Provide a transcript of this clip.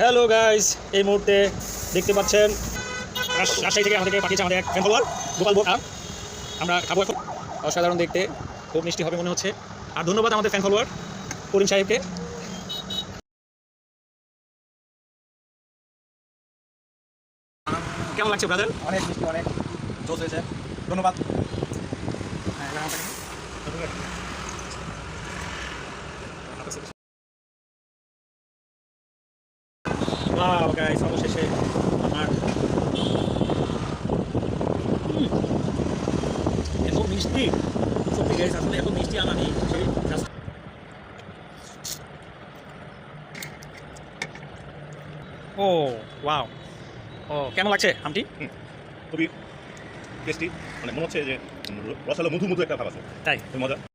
Hello guys, এই মুহূর্তে দেখতে পাচ্ছেন রাজশাহী থেকে আমাদেরকে পাঠিয়েছে আমাদের এক ফ্যান ফলোয়ার গোপাল বোক। আর আমরা খাবো এখন। অসাধারণ দেখতে, খুব মিষ্টি হবে মনে হচ্ছে। আর ধন্যবাদ আমাদের ফ্যান ফলোয়ার করিম সাহেবকে। কেমন লাগছে ব্রাদার? অনেক মিষ্টি, অনেক জোস হয়েছে। ধন্যবাদ। ওয়াও গাইস, অবশেষে আমার এত মিষ্টি, সত্যি গাইস আসলে এত মিষ্টি আমার নেই সেই ও ওয়াও। ও কেমন লাগছে আমটি? খুবই টেস্টি, মানে মনে হচ্ছে যে রসালো মধু মধু একটা ভাব আছে, তাই খুবই মজা।